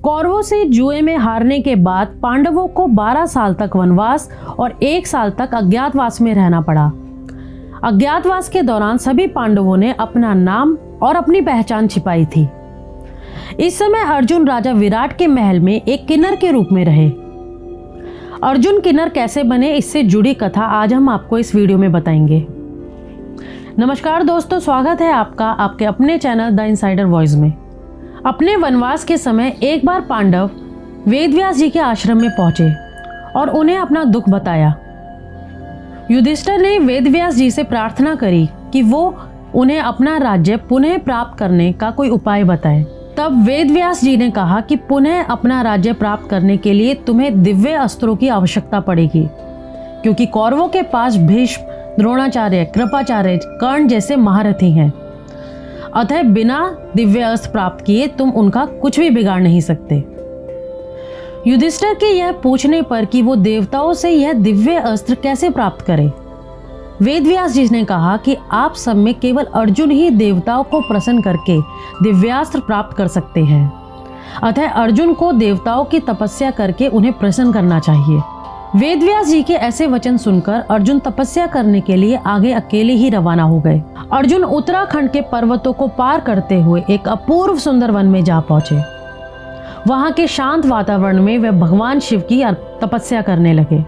कौरवों से जुए में हारने के बाद पांडवों को 12 साल तक वनवास और 1 साल तक अज्ञातवास में रहना पड़ा। अज्ञातवास के दौरान सभी पांडवों ने अपना नाम और अपनी पहचान छिपाई थी। इस समय अर्जुन राजा विराट के महल में एक किन्नर के रूप में रहे। अर्जुन किन्नर कैसे बने, इससे जुड़ी कथा आज हम आपको इस वीडियो में बताएंगे। नमस्कार दोस्तों, स्वागत है आपका आपके अपने चैनल द इनसाइडर वॉइस में। अपने वनवास के समय एक बार पांडव वेदव्यास जी के आश्रम में पहुंचे और उन्हें अपना दुख बताया। युधिष्ठिर ने वेदव्यास जी से प्रार्थना करी कि वो उन्हें अपना राज्य पुनः प्राप्त करने का कोई उपाय बताए। तब वेदव्यास जी ने कहा कि पुनः अपना राज्य प्राप्त करने के लिए तुम्हें दिव्य अस्त्रों की आवश्यकता पड़ेगी, क्योंकि कौरवों के पास भीष्म, द्रोणाचार्य, कृपाचार्य, कर्ण जैसे महारथी हैं। अतः बिना दिव्य अस्त्र प्राप्त किए तुम उनका कुछ भी बिगाड़ नहीं सकते। युधिष्ठिर के यह पूछने पर कि वो देवताओं से यह दिव्य अस्त्र कैसे प्राप्त करे, वेदव्यास जी ने कहा कि आप सब में केवल अर्जुन ही देवताओं को प्रसन्न करके दिव्यास्त्र प्राप्त कर सकते हैं। अतः अर्जुन को देवताओं की तपस्या करके उन्हें प्रसन्न करना चाहिए। वेदव्यास जी के ऐसे वचन सुनकर अर्जुन तपस्या करने के लिए आगे अकेले ही रवाना हो गए। अर्जुन उत्तराखंड के पर्वतों को पार करते हुए एक अपूर्व सुंदर वन में जा पहुंचे। वहां के शांत वातावरण में वे भगवान शिव की तपस्या करने लगे।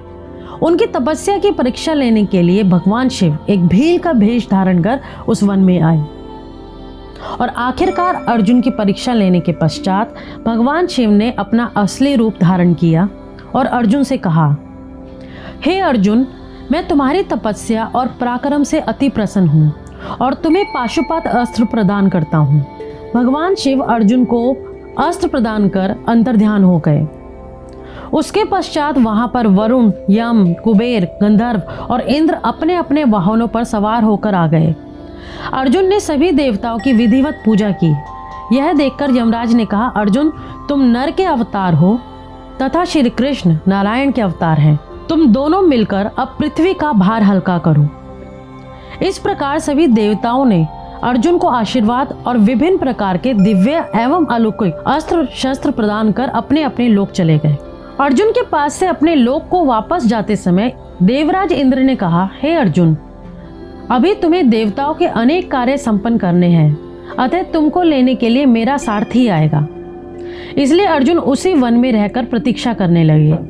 उनकी तपस्या की परीक्षा लेने के लिए भगवान शिव एक भील का भेष धारण कर उस वन में आए और आखिरकार अर्जुन की परीक्षा लेने के पश्चात भगवान शिव ने अपना असली रूप धारण किया और अर्जुन से कहा, हे अर्जुन, मैं तुम्हारी तपस्या और पराक्रम से अति प्रसन्न हूँ और तुम्हें पाशुपत अस्त्र प्रदान करता हूँ। भगवान शिव अर्जुन को अस्त्र प्रदान कर अंतर्ध्यान हो गए। उसके पश्चात वहां पर वरुण, यम, कुबेर, गंधर्व और इंद्र अपने अपने वाहनों पर सवार होकर आ गए। अर्जुन ने सभी देवताओं की विधिवत पूजा की। यह देखकर यमराज ने कहा, अर्जुन, तुम नर के अवतार हो तथा श्री कृष्ण नारायण के अवतार हैं। तुम दोनों मिलकर अब पृथ्वी का भार हल्का करो। इस प्रकार सभी देवताओं ने अर्जुन को आशीर्वाद और विभिन्न प्रकार के दिव्य एवं अलौकिक अस्त्र शस्त्र प्रदान कर अपने अपने लोक चले गए। अर्जुन के पास से अपने लोक को वापस जाते समय देवराज इंद्र ने कहा, हे अर्जुन, अभी तुम्हें देवताओं के अनेक कार्य संपन्न करने हैं, अतः तुमको लेने के लिए मेरा सारथी आएगा। इसलिए अर्जुन उसी वन में रहकर प्रतीक्षा करने लगे।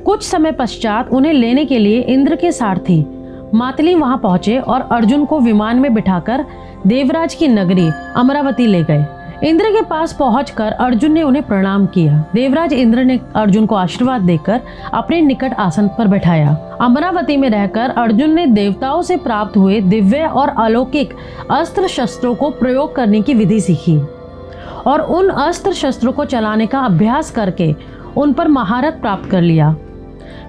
कुछ समय पश्चात उन्हें लेने के लिए इंद्र के सारथी मातली वहां पहुंचे और अर्जुन को विमान में बिठाकर देवराज की नगरी अमरावती ले गए। इंद्र के पास पहुंचकर अर्जुन ने उन्हें प्रणाम किया। देवराज इंद्र ने अर्जुन को आशीर्वाद देकर अपने निकट आसन पर बैठाया। अमरावती में रहकर अर्जुन ने देवताओं से प्राप्त हुए दिव्य और अलौकिक अस्त्र शस्त्रों को प्रयोग करने की विधि सीखी और उन अस्त्र शस्त्रों को चलाने का अभ्यास करके उन पर महारत प्राप्त कर लिया।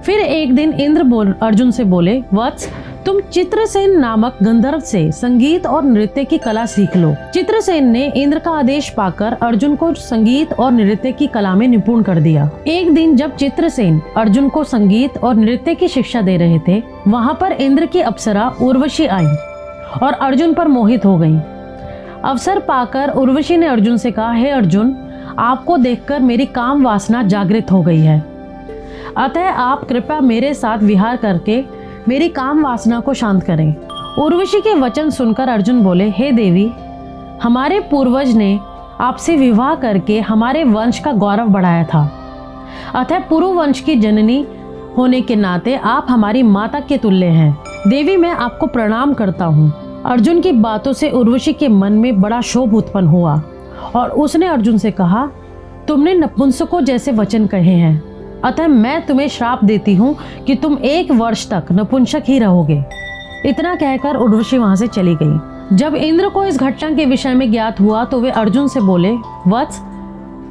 फिर एक दिन इंद्र अर्जुन से बोले, वत्स, तुम चित्रसेन नामक गंधर्व से संगीत और नृत्य की कला सीख लो। चित्रसेन ने इंद्र का आदेश पाकर अर्जुन को संगीत और नृत्य की कला में निपुण कर दिया। एक दिन जब चित्रसेन अर्जुन को संगीत और नृत्य की शिक्षा दे रहे थे, वहाँ पर इंद्र की अप्सरा उर्वशी आई और अर्जुन पर मोहित हो गई। अवसर पाकर उर्वशी ने अर्जुन से कहा, हे अर्जुन, आपको देखकर मेरी काम वासना जागृत हो गई है, अतः आप कृपया मेरे साथ विहार करके मेरी काम वासना को शांत करें। उर्वशी के वचन सुनकर अर्जुन बोले, हे देवी, हमारे पूर्वज ने आपसे विवाह करके हमारे वंश का गौरव बढ़ाया था, अतः पुरु वंश की जननी होने के नाते आप हमारी माता के तुल्य हैं। देवी, मैं आपको प्रणाम करता हूँ। अर्जुन की बातों से उर्वशी के मन में बड़ा क्षोभ उत्पन्न हुआ और उसने अर्जुन से कहा, तुमने नपुंसकों जैसे वचन कहे हैं, अतः मैं तुम्हें श्राप देती हूँ कि तुम 1 वर्ष तक नपुंसक ही रहोगे। इतना कहकर उर्वशी वहां से चली गई। जब इंद्र को इस घटना के विषय में ज्ञात हुआ तो वे अर्जुन से बोले, वत्स,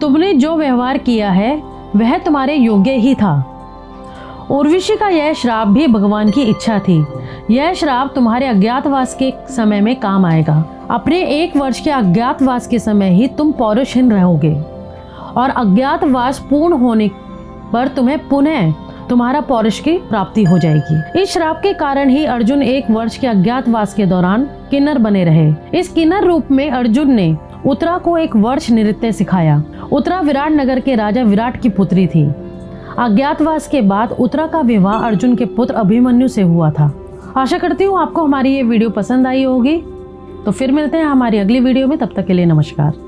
तुमने जो व्यवहार किया है वह तुम्हारे योग्य ही था। उर्वशी का यह श्राप भी भगवान की इच्छा थी। यह श्राप तुम्हारे अज्ञातवास के समय में काम आएगा। अपने 1 वर्ष के अज्ञातवास के समय ही तुम पौरुषहीन रहोगे और अज्ञातवास पूर्ण होने पर तुम्हें पुनः तुम्हारा पौरुष की प्राप्ति हो जाएगी। इस श्राप के कारण ही अर्जुन 1 वर्ष के अज्ञातवास के दौरान किन्नर बने रहे। इस किन्नर रूप में अर्जुन ने उत्तरा को 1 वर्ष नृत्य सिखाया। उत्तरा विराट नगर के राजा विराट की पुत्री थी। अज्ञातवास के बाद उत्तरा का विवाह अर्जुन के पुत्र अभिमन्यु से हुआ था। आशा करती हूँ आपको हमारी ये वीडियो पसंद आई होगी। तो फिर मिलते हैं हमारी अगली वीडियो में, तब तक के लिए नमस्कार।